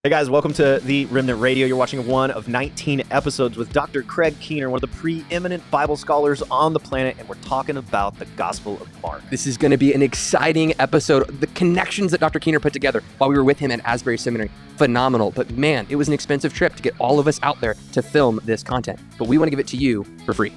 Hey guys, welcome to the Remnant Radio. You're watching one of 19 episodes with Dr. Craig Keener, one of the preeminent Bible scholars on the planet, and we're talking about the Gospel of Mark. This is going to be an exciting episode. The connections that Dr. Keener put together while we were with him at Asbury Seminary, phenomenal. But man, it was an expensive trip to get all of us out there to film this content. But we want to give it to you for free.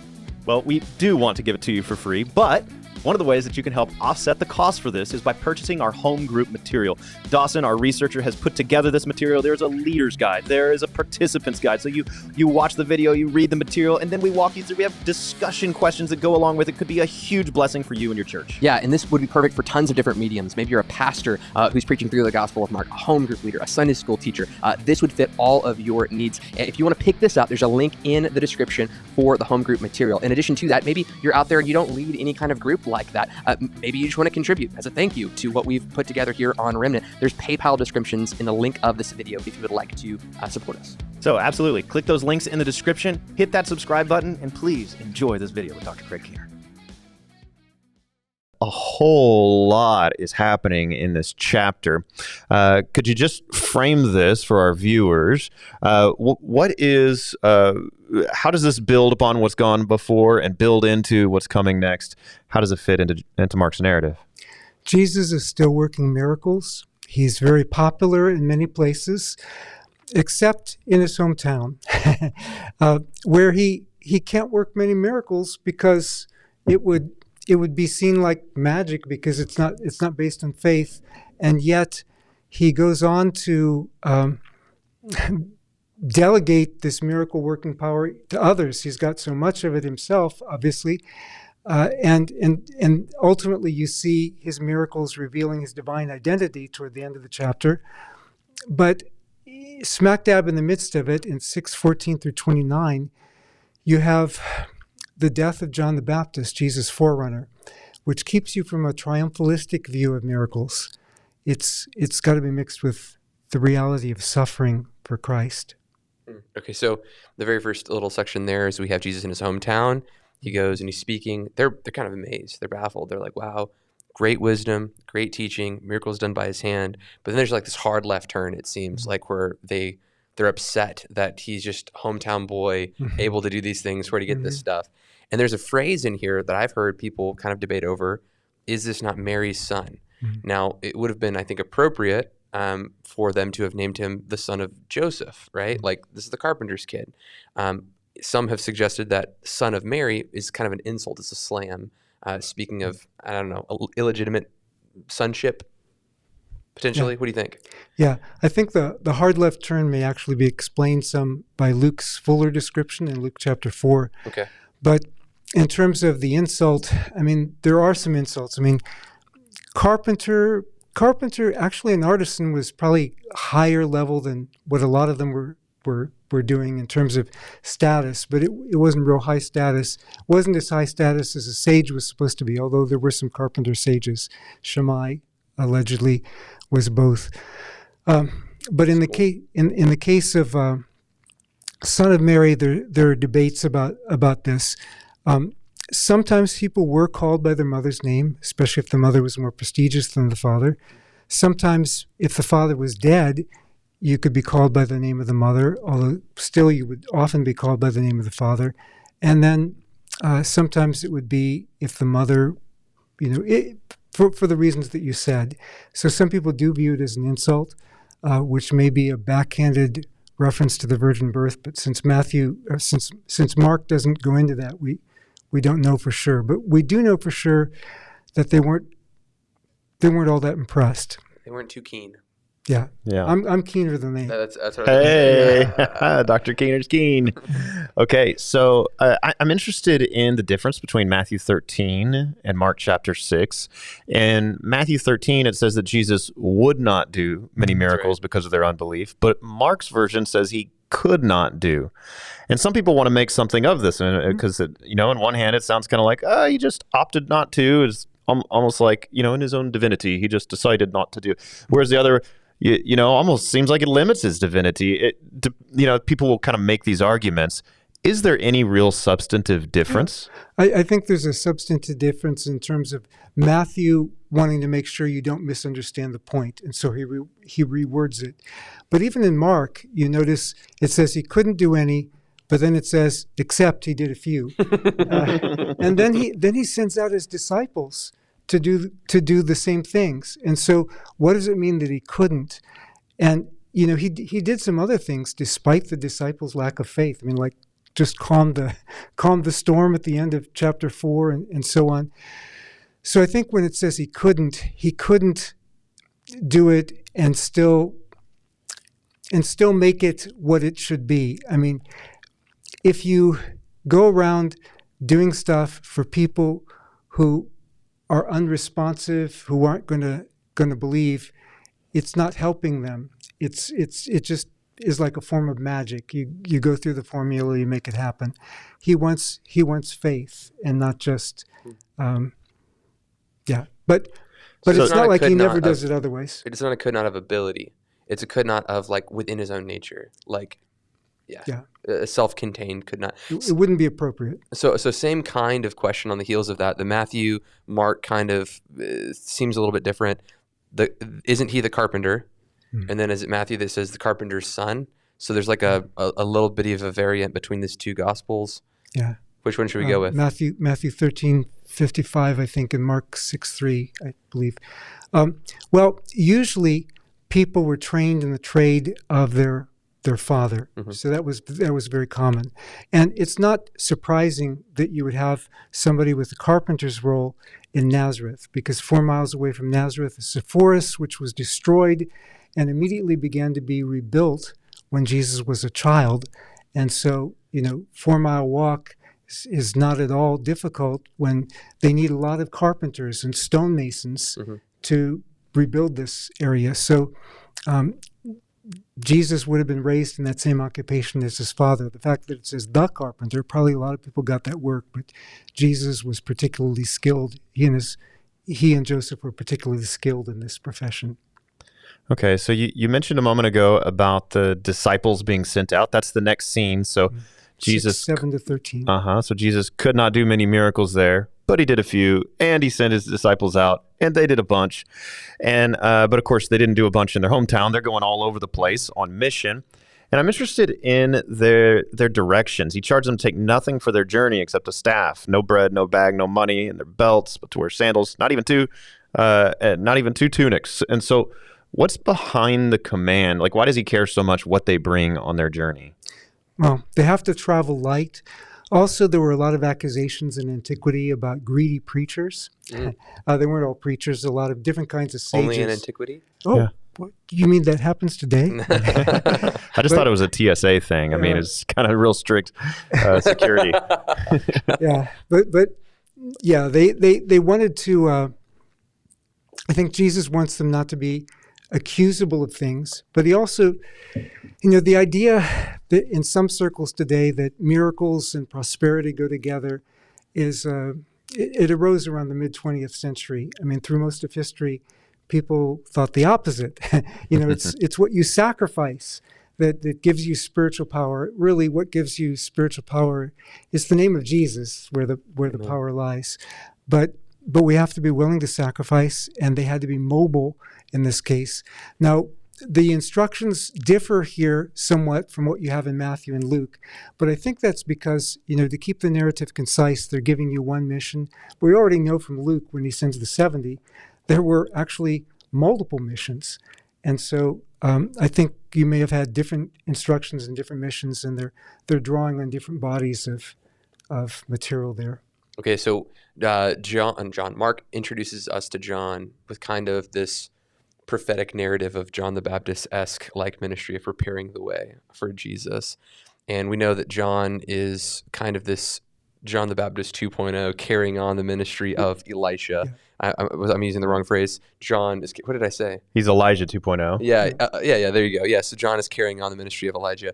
Well, we do want to give it to you for free, but one of the ways that you can help offset the cost for this is by purchasing our home group material. Dawson, our researcher, has put together this material. There's a leader's guide. There is a participant's guide. So you watch the video, you read the material, and then we walk you through. We have discussion questions that go along with it. Could be a huge blessing for you and your church. Yeah, and this would be perfect for tons of different mediums. Maybe you're a pastor who's preaching through the Gospel of Mark, a home group leader, a Sunday school teacher. This would fit all of your needs. And if you want to pick this up, there's a link in the description for the home group material. In addition to that, maybe you're out there and you don't lead any kind of group like that. Maybe you just want to contribute as a thank you to what we've put together here on Remnant. There's PayPal descriptions in the link of this video if you would like to support us. So absolutely, click those links in the description, hit that subscribe button, and please enjoy this video with Dr. Craig Keener. A whole lot is happening in this chapter. Could you just frame this for our viewers? What is, how does this build upon what's gone before and build into what's coming next? How does it fit into Mark's narrative? Jesus is still working miracles. He's very popular in many places, except in his hometown, where he can't work many miracles because it would be seen like magic because it's not based on faith, and yet he goes on to delegate this miracle working power to others. He's got so much of it himself, obviously, and ultimately you see his miracles revealing his divine identity toward the end of the chapter. But smack dab in the midst of it, in 6:14 through 29, you have the death of John the Baptist, Jesus' forerunner, which keeps you from a triumphalistic view of miracles. It's got to be mixed with the reality of suffering for Christ. Okay, so the very first little section there is we have Jesus in his hometown. He goes and he's speaking. They're kind of amazed. They're baffled. They're like, wow, great wisdom, great teaching, miracles done by his hand. But then there's like this hard left turn, it seems, like where they're upset that he's just hometown boy, able to do these things. Where to get this stuff? And there's a phrase in here that I've heard people kind of debate over. Is this not Mary's son? Now, it would have been, I think, appropriate for them to have named him the son of Joseph, right? Like, this is the carpenter's kid. Some have suggested that son of Mary is kind of an insult. It's a slam. Speaking of, I don't know, illegitimate sonship, potentially. Yeah. What do you think? Yeah, I think the hard left turn may actually be explained some by Luke's fuller description in Luke chapter 4. Okay. But in terms of the insult, I mean, there are some insults. I mean, carpenter, actually an artisan was probably higher level than what a lot of them were doing in terms of status, but it wasn't real high status. It wasn't as high status as a sage was supposed to be, although there were some carpenter sages. Shammai allegedly was both. But in the case of son of Mary, there are debates about this. Sometimes people were called by their mother's name, especially if the mother was more prestigious than the father. Sometimes, if the father was dead, you could be called by the name of the mother, although still you would often be called by the name of the father. And then sometimes it would be if the mother, for the reasons that you said. So some people do view it as an insult, which may be a backhanded reference to the virgin birth, but since Mark doesn't go into that, we don't know for sure. But we do know for sure that they weren't all that impressed. They weren't too keen. Yeah. I'm keener than they. That's what Hey, Dr. Keener's keen. Okay, so I'm interested in the difference between Matthew 13 and Mark chapter 6. In Matthew 13, it says that Jesus would not do many miracles because of their unbelief, but Mark's version says he could not do. And some people want to make something of this because, in one hand, it sounds kind of like, he just opted not to. It's almost like, in his own divinity, he just decided not to do. Whereas the other, almost seems like it limits his divinity. People will kind of make these arguments. Is there any real substantive difference? I think there's a substantive difference in terms of Matthew wanting to make sure you don't misunderstand the point, and so he rewords it. But even in Mark, you notice it says he couldn't do any, but then it says except he did a few, and then he sends out his disciples to do the same things. And so, what does it mean that he couldn't? And he did some other things despite the disciples' lack of faith. I mean, like just calm the storm at the end of chapter 4 and so on. So I think when it says he couldn't do it and still make it what it should be. I mean, if you go around doing stuff for people who are unresponsive, who aren't going to believe, it's not helping them. It just is like a form of magic. You go through the formula, you make it happen. He wants faith and not just But it's not like he never does it otherwise. It's not a could not of ability. It's a could not of like within his own nature. Like a self-contained could not. It wouldn't be appropriate. So same kind of question on the heels of that. The Matthew, Mark kind of seems a little bit different. Isn't he the carpenter? And then is it Matthew that says the carpenter's son? So there's like a little bit of a variant between these two gospels. Yeah. Which one should we go with? Matthew 13:55, I think, and Mark 6:3, I believe. Well, usually people were trained in the trade of their father. Mm-hmm. So that was very common. And it's not surprising that you would have somebody with a carpenter's role in Nazareth, because 4 miles away from Nazareth is Sepphoris, which was destroyed and immediately began to be rebuilt when Jesus was a child. And so, 4-mile walk is not at all difficult when they need a lot of carpenters and stonemasons to rebuild this area. So Jesus would have been raised in that same occupation as his father. The fact that it says the carpenter, probably a lot of people got that work, but Jesus was particularly skilled. He and Joseph were particularly skilled in this profession. Okay, so you mentioned a moment ago about the disciples being sent out. That's the next scene. So Jesus 7-13. So Jesus could not do many miracles there, but he did a few, and he sent his disciples out, and they did a bunch. And but of course, they didn't do a bunch in their hometown. They're going all over the place on mission. And I'm interested in their directions. He charged them to take nothing for their journey except a staff, no bread, no bag, no money, and their belts, but to wear sandals, not even two tunics. And so, what's behind the command? Like, why does he care so much what they bring on their journey? Well, they have to travel light. Also, there were a lot of accusations in antiquity about greedy preachers. They weren't all preachers, a lot of different kinds of sages. Only in antiquity? Oh, yeah. What, you mean that happens today? I just thought it was a TSA thing. I mean, it's kind of real strict security. Yeah, but yeah, they wanted to, I think Jesus wants them not to be accusable of things, but he also, the idea that in some circles today that miracles and prosperity go together is, it arose around the mid-20th century. I mean, through most of history, people thought the opposite. It's what you sacrifice that gives you spiritual power. Really, what gives you spiritual power is the name of Jesus, where the power lies. But we have to be willing to sacrifice, and they had to be mobile in this case. Now, the instructions differ here somewhat from what you have in Matthew and Luke, but I think that's because, to keep the narrative concise, they're giving you one mission. But we already know from Luke, when he sends the 70, there were actually multiple missions. And so I think you may have had different instructions and different missions, and they're drawing on different bodies of material there. Okay, so Mark introduces us to John with kind of this prophetic narrative of John the Baptist-esque like ministry of preparing the way for Jesus. And we know that John is kind of this John the Baptist 2.0 carrying on the ministry of Elisha. Yeah. I'm using the wrong phrase. John is, what did I say? He's Elijah 2.0. Yeah, there you go. Yeah, so John is carrying on the ministry of Elijah.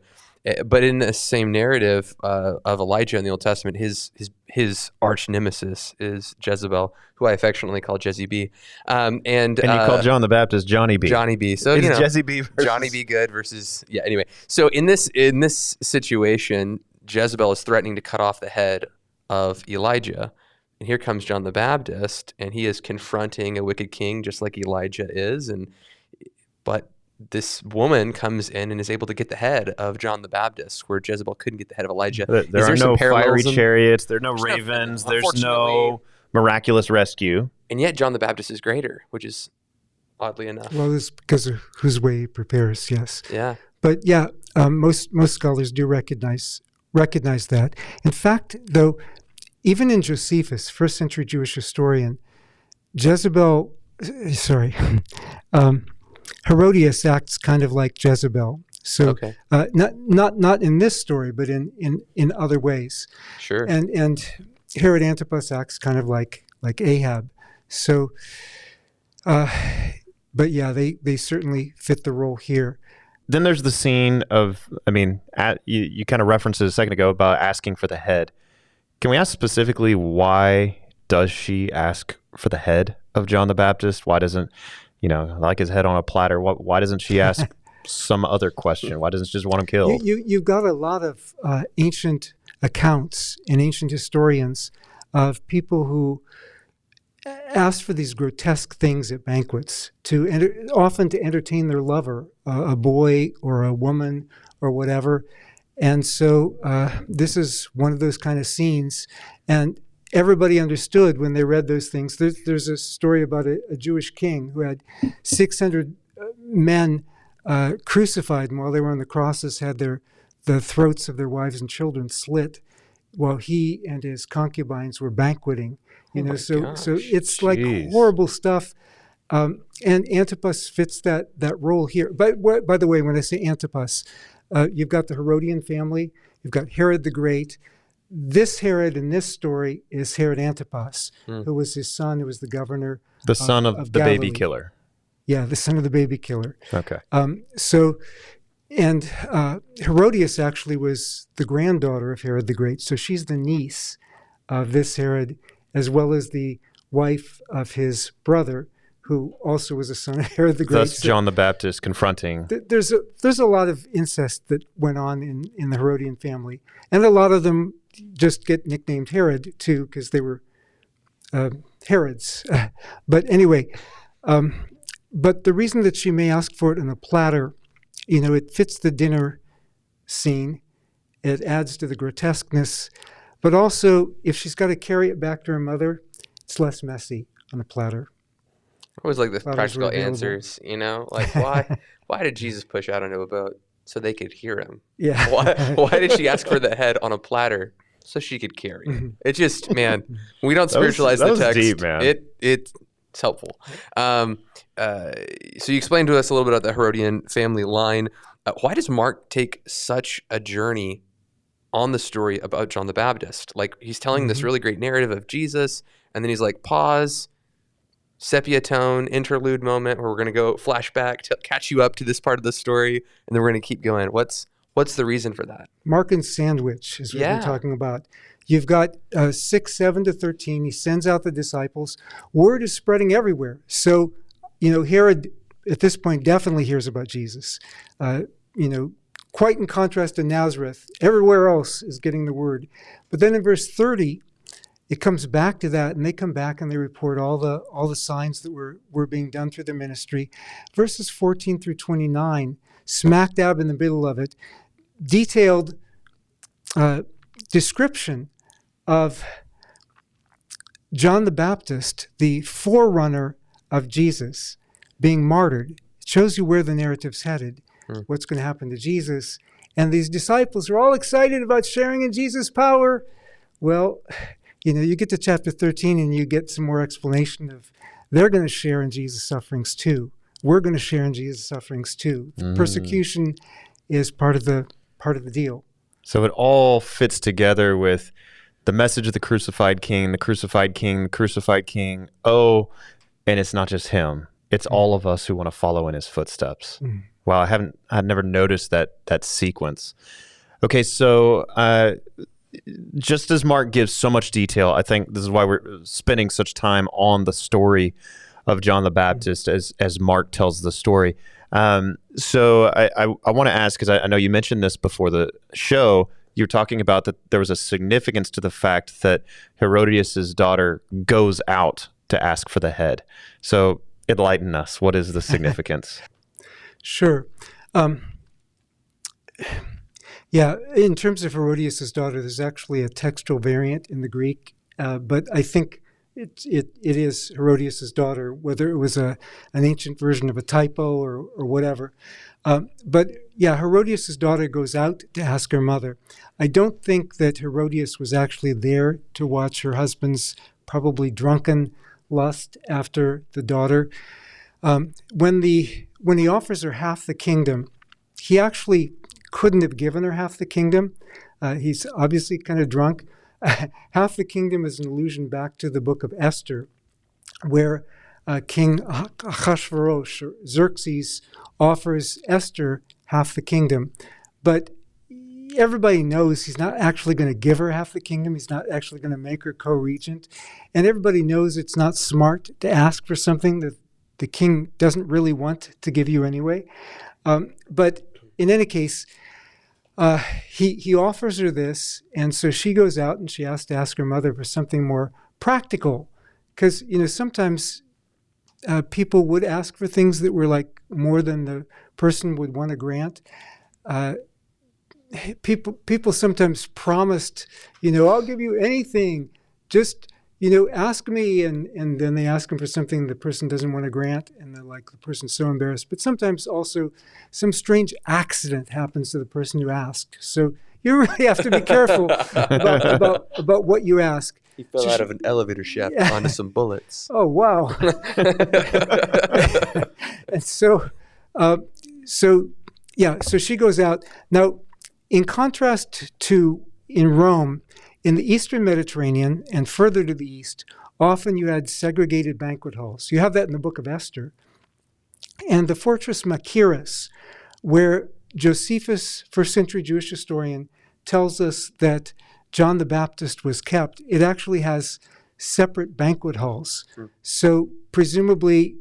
But in the same narrative of Elijah in the Old Testament, his arch nemesis is Jezebel, who I affectionately call Jezzy B. And you call John the Baptist Johnny B. Johnny B. So it's Jezzy B versus Johnny B. Good versus anyway. So in this situation, Jezebel is threatening to cut off the head of Elijah. And here comes John the Baptist, and he is confronting a wicked king just like Elijah is. But this woman comes in and is able to get the head of John the Baptist, where Jezebel couldn't get the head of Elijah. There are no fiery chariots. There are no ravens. There's no miraculous rescue. And yet John the Baptist is greater, which is oddly enough. Well, it's because of whose way he prepares, yes. Yeah. But yeah, most scholars do recognize that. In fact, though, even in Josephus, first century Jewish historian, Herodias acts kind of like Jezebel. So Okay. Not in this story, but in other ways. Sure. And Herod Antipas acts kind of like Ahab. So, but yeah, they certainly fit the role here. Then there's the scene of, you kind of referenced it a second ago about asking for the head. Can we ask specifically, why does she ask for the head of John the Baptist? Why doesn't, like his head on a platter, why doesn't she ask some other question? Why doesn't she just want him killed? You've got a lot of ancient accounts and ancient historians of people who asked for these grotesque things at banquets, often to entertain their lover, a boy or a woman or whatever. And so this is one of those kind of scenes. And everybody understood when they read those things. There's a story about a Jewish king who had 600 men crucified, and while they were on the crosses had the throats of their wives and children slit while he and his concubines were banqueting. So it's like horrible stuff. And Antipas fits that role here. But by the way, when I say Antipas, you've got the Herodian family, you've got Herod the Great. This Herod in this story is Herod Antipas, who was his son, who was the governor. The son of the Galilee. baby killer. Yeah, the son of the baby killer. Okay. And Herodias actually was the granddaughter of Herod the Great, so she's the niece of this Herod, as well as the wife of his brother, who also was a son of Herod the Great. Thus, John the Baptist confronting. There's a lot of incest that went on in the Herodian family, and a lot of them just get nicknamed Herod too, because they were Herods. But anyway, but the reason that she may ask for it in a platter, it fits the dinner scene. It adds to the grotesqueness. But also, if she's got to carry it back to her mother, it's less messy on a platter. Always like the Platters practical were available. answers, like why did Jesus push out onto a boat? So they could hear him. Yeah. Why did she ask for the head on a platter? So she could carry it. It just, man, we don't spiritualize the text. Deep, man. It's helpful. So you explained to us a little bit about the Herodian family line. Why does Mark take such a journey on the story about John the Baptist? Like, he's telling this really great narrative of Jesus, and then he's like, pause, sepia tone, interlude moment where we're going to go flashback to catch you up to this part of the story, and then we're going to keep going. What's the reason for that? Markan's sandwich is what we're talking about. You've got 6, 7 to 13. He sends out the disciples. Word is spreading everywhere. So, Herod at this point definitely hears about Jesus. Quite in contrast to Nazareth, everywhere else is getting the word. But then in verse 30, it comes back to that, and they come back and they report all the signs that were being done through their ministry. Verses 14 through 29, smack dab in the middle of it, detailed description of John the Baptist, the forerunner of Jesus, being martyred. It shows you where the narrative's headed, what's going to happen to Jesus. And these disciples are all excited about sharing in Jesus' power. Well, you get to chapter 13 and you get some more explanation of they're going to share in Jesus' sufferings too. We're going to share in Jesus' sufferings too. Persecution is part of the deal. So it all fits together with the message of the crucified king, the crucified king, the crucified king. Oh, and it's not just him. It's all of us who want to follow in his footsteps. Wow, I'd never noticed that sequence. Okay, so just as Mark gives so much detail, I think this is why we're spending such time on the story of John the Baptist as Mark tells the story. So I want to ask, because I know you mentioned this before the show, you're talking about that there was a significance to the fact that Herodias' daughter goes out to ask for the head. So enlighten us. What is the significance? Sure. Yeah, in terms of Herodias' daughter, there's actually a textual variant in the Greek, but I think it is Herodias' daughter, whether it was an ancient version of a typo or whatever. But yeah, Herodias' daughter goes out to ask her mother. I don't think that Herodias was actually there to watch her husband's probably drunken lust after the daughter. When he offers her half the kingdom, he actually couldn't have given her half the kingdom. He's obviously kind of drunk. Half the kingdom is an allusion back to the book of Esther, where King Ahasuerus, or Xerxes, offers Esther half the kingdom. But everybody knows he's not actually going to give her half the kingdom. He's not actually going to make her co-regent. And everybody knows it's not smart to ask for something that the king doesn't really want to give you anyway. But in any case, he offers her this, and so she goes out and she has to ask her mother for something more practical, because sometimes people would ask for things that were like more than the person would want to grant. People sometimes promised, I'll give you anything, just ask me, and then they ask him for something the person doesn't want to grant, and the person's so embarrassed. But sometimes also some strange accident happens to the person who asked. So you really have to be careful about what you ask. He fell out of an elevator shaft onto some bullets. Oh, wow. And so she goes out. Now, in contrast to in Rome, in the Eastern Mediterranean and further to the east, often you had segregated banquet halls. You have that in the book of Esther. And the fortress Machaerus, where Josephus, first century Jewish historian, tells us that John the Baptist was kept, it actually has separate banquet halls. So presumably,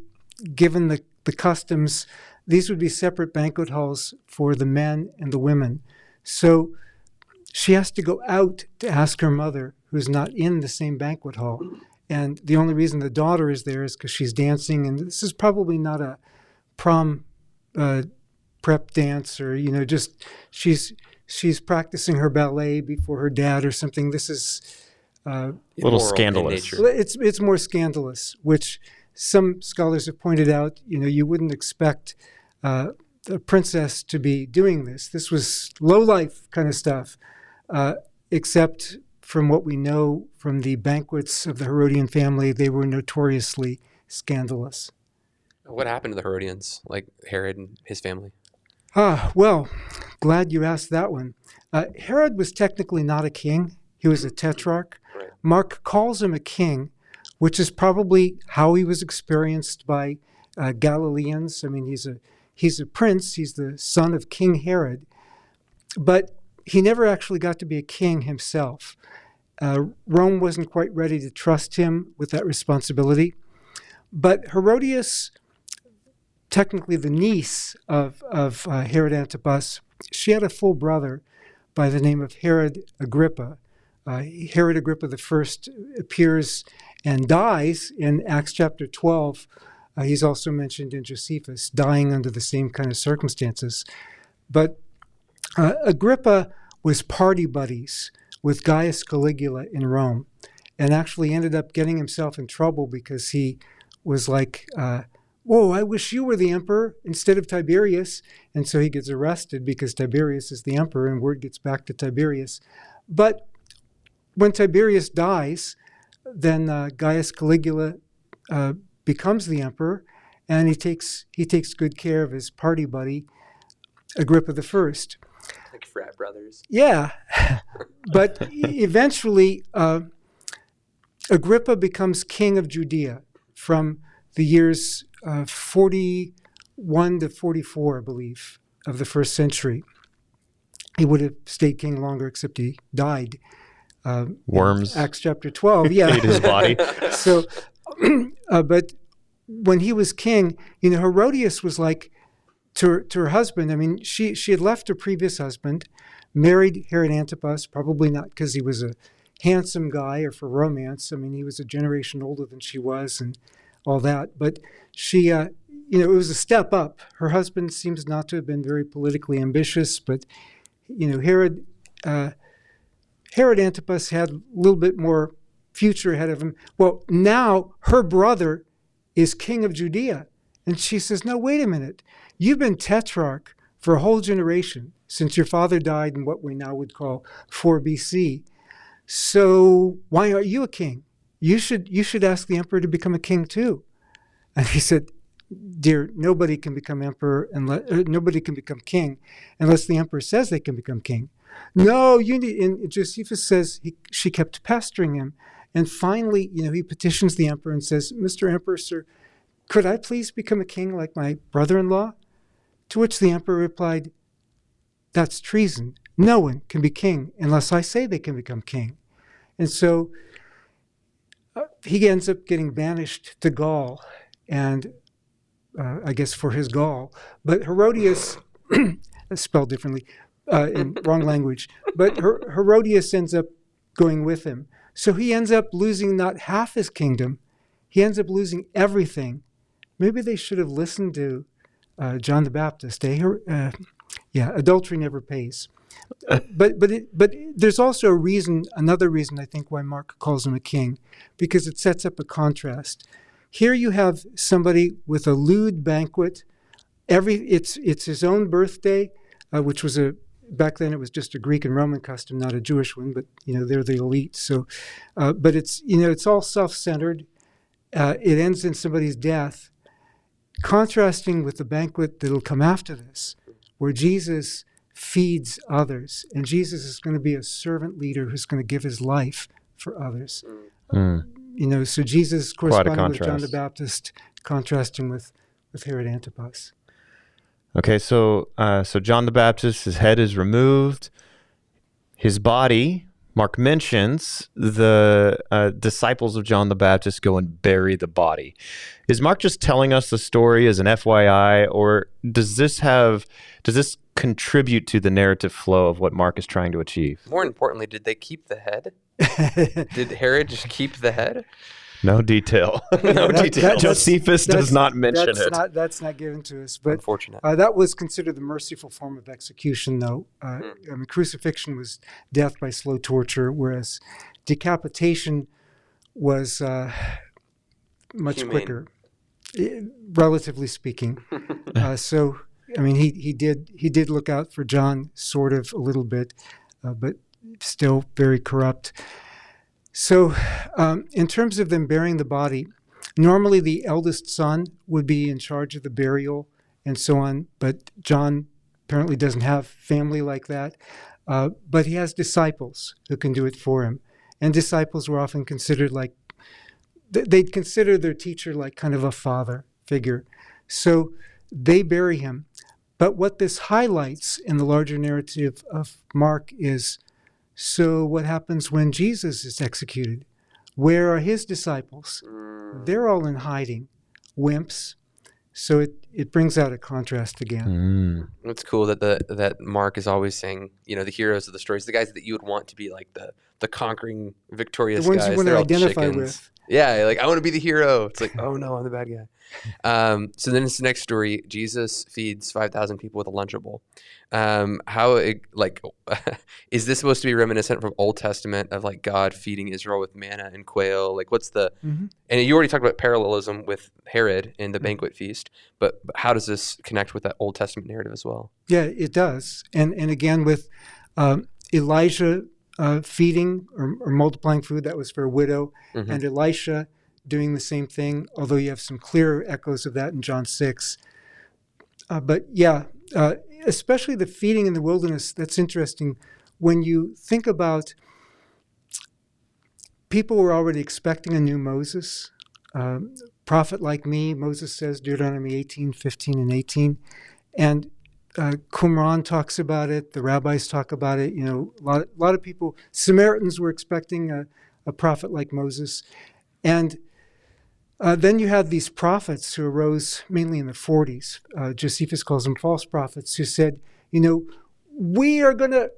given the customs, these would be separate banquet halls for the men and the women. So she has to go out to ask her mother, who's not in the same banquet hall. And the only reason the daughter is there is because she's dancing. And this is probably not a prom prep dance, or, just she's practicing her ballet before her dad or something. This is a little scandalous. It's more scandalous, which some scholars have pointed out, you wouldn't expect a princess to be doing this. This was low-life kind of stuff. Except from what we know from the banquets of the Herodian family, they were notoriously scandalous. What happened to the Herodians, like Herod and his family? Well, glad you asked that one. Herod was technically not a king. He was a tetrarch. Right. Mark calls him a king, which is probably how he was experienced by Galileans. I mean, he's a prince. He's the son of King Herod. But he never actually got to be a king himself. Rome wasn't quite ready to trust him with that responsibility. But Herodias, technically the niece of Herod Antipas, she had a full brother by the name of Herod Agrippa. Herod Agrippa I appears and dies in Acts chapter 12. He's also mentioned in Josephus, dying under the same kind of circumstances. But Agrippa was party buddies with Gaius Caligula in Rome, and actually ended up getting himself in trouble because he was like, whoa, I wish you were the emperor instead of Tiberius. And so he gets arrested because Tiberius is the emperor, and word gets back to Tiberius. But when Tiberius dies, then Gaius Caligula becomes the emperor, and he takes good care of his party buddy, Agrippa I. Like frat brothers. Yeah. But eventually, Agrippa becomes king of Judea from the years 41 to 44, I believe, of the first century. He would have stayed king longer, except he died. Worms. Acts chapter 12, yeah. Ate his body. So, but when he was king, Herodias was like to her husband. I mean, she had left her previous husband, married Herod Antipas, probably not because he was a handsome guy or for romance. I mean, he was a generation older than she was and all that. But she, it was a step up. Her husband seems not to have been very politically ambitious, but, Herod Antipas had a little bit more future ahead of him. Well, now her brother is king of Judea. And she says, no, wait a minute. You've been tetrarch for a whole generation since your father died in what we now would call 4 BC. So why aren't you a king? You should ask the emperor to become a king too. And he said, dear, nobody can become emperor nobody can become king unless the emperor says they can become king. No, you need. And Josephus says she kept pestering him, and finally, he petitions the emperor and says, "Mr. Emperor, sir, could I please become a king like my brother-in-law?" To which the emperor replied, "That's treason. No one can be king unless I say they can become king." And so he ends up getting banished to Gaul, and I guess for his Gaul. But Herodias, spelled differently, in wrong language, but Herodias ends up going with him. So he ends up losing not half his kingdom. He ends up losing everything. Maybe they should have listened to John the Baptist. Adultery never pays. But there's also another reason I think why Mark calls him a king, because it sets up a contrast. Here you have somebody with a lewd banquet. It's his own birthday, which was back then it was just a Greek and Roman custom, not a Jewish one. But they're the elite. So, but it's all self-centered. It ends in somebody's death, contrasting with the banquet that'll come after this, where Jesus feeds others, and Jesus is going to be a servant leader who's going to give his life for others. So Jesus corresponding with John the Baptist, contrasting with Herod Antipas. Okay, so John the Baptist, his head is removed. His body, Mark mentions, the disciples of John the Baptist go and bury the body. Is Mark just telling us the story as an FYI, or does this contribute to the narrative flow of what Mark is trying to achieve? More importantly, did they keep the head? Did Herod just keep the head? No detail. Josephus does not mention it. That's not given to us. But unfortunate. That was considered the merciful form of execution, though. Crucifixion was death by slow torture, whereas decapitation was much humane. Quicker, relatively speaking. So, he did look out for John, sort of a little bit, but still very corrupt. So in terms of them burying the body, normally the eldest son would be in charge of the burial and so on, but John apparently doesn't have family like that. But he has disciples who can do it for him. And disciples were often considered they'd consider their teacher like kind of a father figure. So they bury him. But what this highlights in the larger narrative of Mark is, so what happens when Jesus is executed? Where are his disciples? They're all in hiding, wimps. So it brings out a contrast again. It's cool that Mark is always saying, the heroes of the stories, the guys that you would want to be like the conquering, victorious guys. The ones guys. you want to identify with. Yeah, like I want to be the hero. It's like, oh no, I'm the bad guy. So then it's the next story. Jesus feeds 5,000 people with a Lunchable. Is this supposed to be reminiscent from Old Testament of like God feeding Israel with manna and quail? Like what's the, and you already talked about parallelism with Herod in the banquet feast, but how does this connect with that Old Testament narrative as well? Yeah, it does. And again, with Elijah feeding or multiplying food, that was for a widow, and Elisha doing the same thing, although you have some clear echoes of that in John 6. Especially the feeding in the wilderness, that's interesting. When you think about, people were already expecting a new Moses, prophet like me, Moses says, Deuteronomy 18, 15, and 18. And Qumran talks about it, the rabbis talk about it, a lot of people, Samaritans were expecting a prophet like Moses. And Then you have these prophets who arose mainly in the 40s. Josephus calls them false prophets, who said, we are going to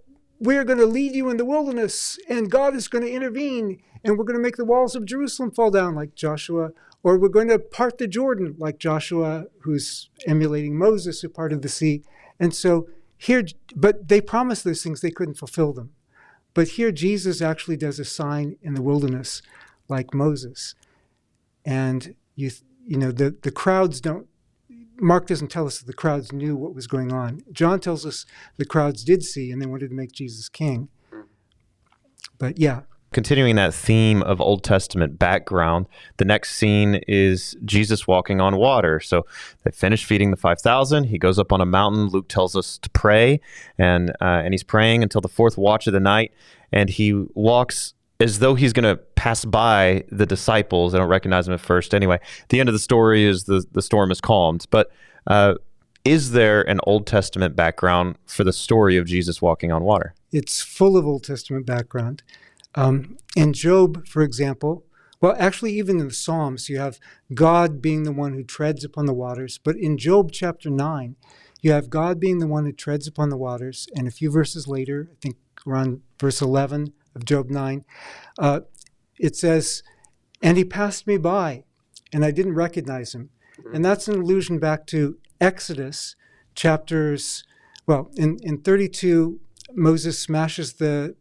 lead you in the wilderness, and God is going to intervene, and we're going to make the walls of Jerusalem fall down like Joshua, or we're going to part the Jordan like Joshua, who's emulating Moses, who parted the sea. And so here, but they promised those things, they couldn't fulfill them. But here Jesus actually does a sign in the wilderness like Moses. And the crowds don't, Mark doesn't tell us that the crowds knew what was going on. John tells us the crowds did see, and they wanted to make Jesus king. But yeah. Continuing that theme of Old Testament background, the next scene is Jesus walking on water. So they finish feeding the 5,000. He goes up on a mountain. Luke tells us to pray, and he's praying until the fourth watch of the night, and he walks as though he's going to pass by the disciples. They don't recognize him at first. Anyway, the end of the story is the storm is calmed. But is there an Old Testament background for the story of Jesus walking on water? It's full of Old Testament background. In Job, for example, well, actually, even in the Psalms, you have God being the one who treads upon the waters. But in Job chapter 9, you have God being the one who treads upon the waters. And a few verses later, I think around verse 11 of Job 9, it says, and he passed me by, and I didn't recognize him. And that's an allusion back to Exodus chapters, in 32, Moses smashes the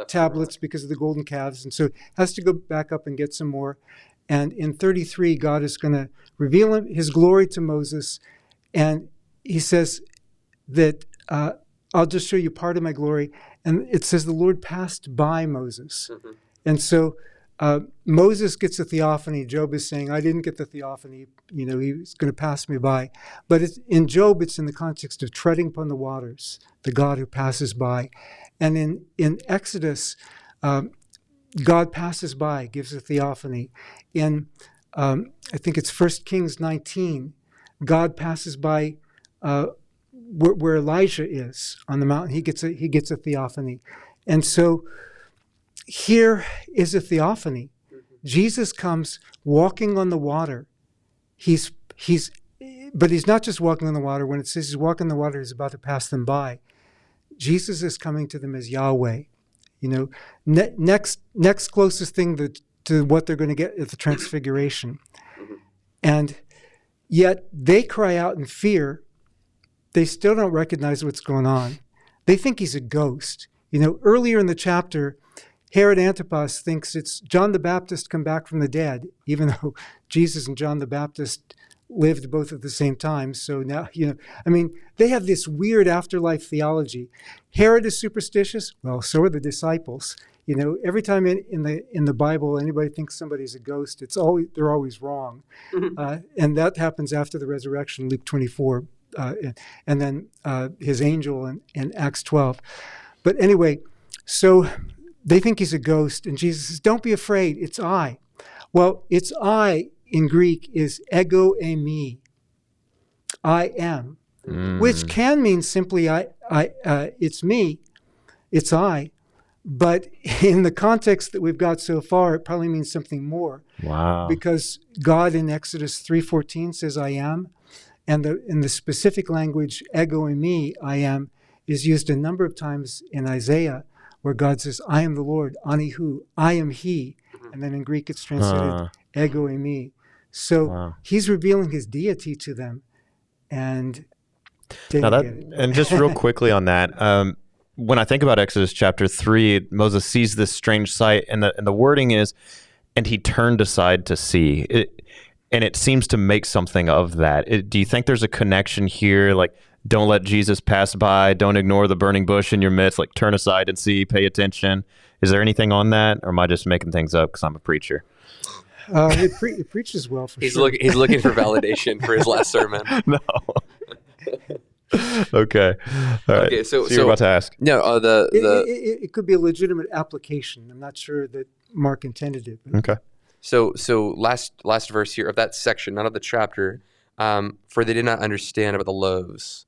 tablets because of the golden calves, and so has to go back up and get some more. And in 33, God is going to reveal his glory to Moses, and he says that I'll just show you part of my glory. And it says the Lord passed by Moses. Mm-hmm. And so Moses gets a theophany. Job is saying, I didn't get the theophany. He was going to pass me by. But in Job, it's in the context of treading upon the waters, the God who passes by. And in Exodus, God passes by, gives a theophany. In, I think it's 1 Kings 19, God passes by where Elijah is on the mountain. He gets a theophany. And so here is a theophany. Jesus comes walking on the water. But he's not just walking on the water. When it says he's walking on the water, he's about to pass them by. Jesus is coming to them as Yahweh. Next closest thing to what they're going to get is the transfiguration. And yet they cry out in fear. They still don't recognize what's going on. They think he's a ghost. Earlier in the chapter, Herrod Antipas thinks it's John the Baptist come back from the dead, even though Jesus and John the Baptist lived both at the same time. So now, they have this weird afterlife theology. Herod is superstitious. Well, so are the disciples. Every time in the Bible anybody thinks somebody's a ghost, they're always wrong. And that happens after the resurrection, Luke 24. And then his angel in Acts 12. But anyway, so they think he's a ghost, and Jesus says, don't be afraid, it's I. Well, it's I in Greek is ego eimi, I am, which can mean simply it's me, it's I. But in the context that we've got so far, it probably means something more. Wow. Because God in Exodus 3:14 says I am. And in the specific language, ego eimi, I am, is used a number of times in Isaiah, where God says, I am the Lord, anihu, I am he. And then in Greek, it's translated ego eimi. So he's revealing his deity to them. And and just real quickly on that, when I think about Exodus chapter 3, Moses sees this strange sight, and the wording is, and he turned aside to see. And it seems to make something of that. Do you think there's a connection here? Like, don't let Jesus pass by. Don't ignore the burning bush in your midst. Like, turn aside and see. Pay attention. Is there anything on that? Or am I just making things up because I'm a preacher? He preaches well, for sure. He's looking for validation for his last sermon. No. Okay. All right. Okay, so you're about to ask. No, it could be a legitimate application. I'm not sure that Mark intended it. Okay. So last verse here of that section, not of the chapter, for they did not understand about the loaves,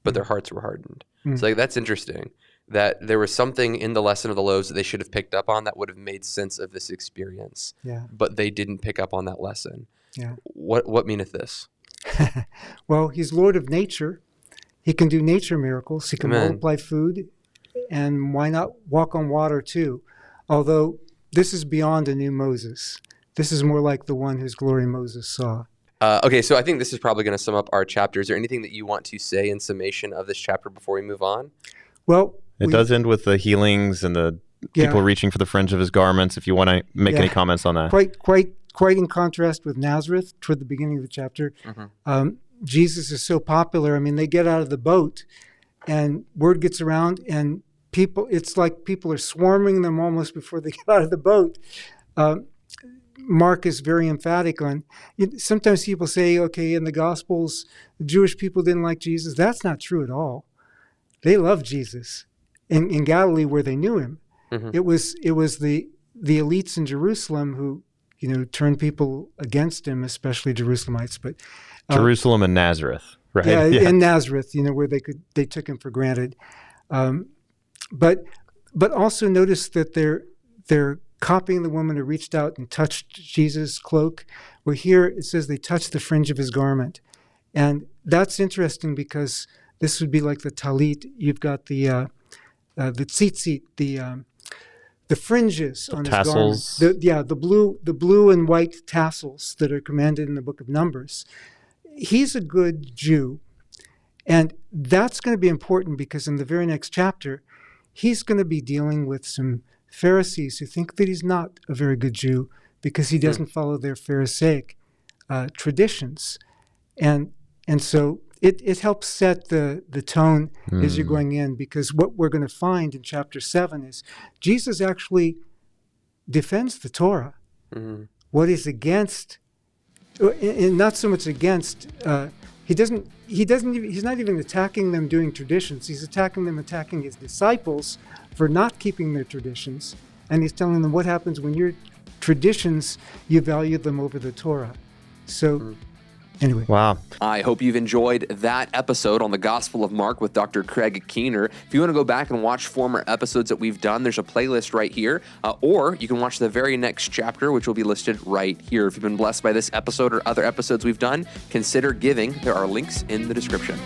but their hearts were hardened. So that's interesting. that there was something in the lesson of the loaves that they should have picked up on that would have made sense of this experience. Yeah. But they didn't pick up on that lesson. Yeah. What meaneth this? Well, he's Lord of nature. He can do nature miracles. He can Amen. multiply food. And why not walk on water too? Although this is beyond a new Moses. This is more like the one whose glory Moses saw. Okay, so I think this is probably going to sum up our chapter. Is there anything that you want to say in summation of this chapter before we move on? Well, It does end with the healings and the people reaching for the fringe of his garments. If you want to make any comments on that. Quite in contrast with Nazareth toward the beginning of the chapter. Mm-hmm. Jesus is so popular. I mean, they get out of the boat and word gets around and it's like people are swarming them almost before they get out of the boat. Mark is very emphatic on, sometimes people say, okay, in the Gospels, the Jewish people didn't like Jesus. That's not true at all. They loved Jesus in Galilee where they knew him. Mm-hmm. It was the elites in Jerusalem who, turned people against him, especially Jerusalemites. But Jerusalem and Nazareth, right? Yeah, and Nazareth, where they took him for granted. But also notice that they're copying the woman who reached out and touched Jesus' cloak. Where here it says they touched the fringe of his garment, and that's interesting because this would be like the talit. You've got the tzitzit, the fringes on tassels. his garment. The blue and white tassels that are commanded in the book of Numbers. He's a good Jew, and that's going to be important because in the very next chapter, he's going to be dealing with some Pharisees who think that he's not a very good Jew because he doesn't follow their Pharisaic traditions, and so it helps set the tone as you're going in, because what we're going to find in chapter 7 is Jesus actually defends the Torah. Mm-hmm. What is against, and not so much against, he's not even attacking them doing traditions. He's attacking his disciples for not keeping their traditions. And he's telling them what happens when your traditions, you value them over the Torah. So anyway. Wow. I hope you've enjoyed that episode on the Gospel of Mark with Dr. Craig Keener. If you want to go back and watch former episodes that we've done, there's a playlist right here, or you can watch the very next chapter, which will be listed right here. If you've been blessed by this episode or other episodes we've done, consider giving. There are links in the description.